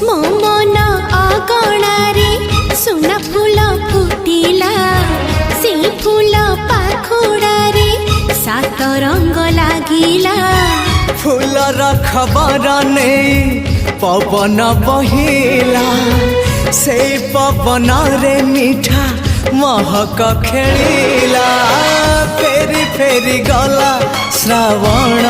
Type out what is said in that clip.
मो मन अगणारे सुना फूल फुटिला से फूल पाखुड़ारे सात रंग लागिला फूलर खबर नहीं पवन बहिला से पवन रे मीठा महक खेलिला फेरी फेरी गला श्रावण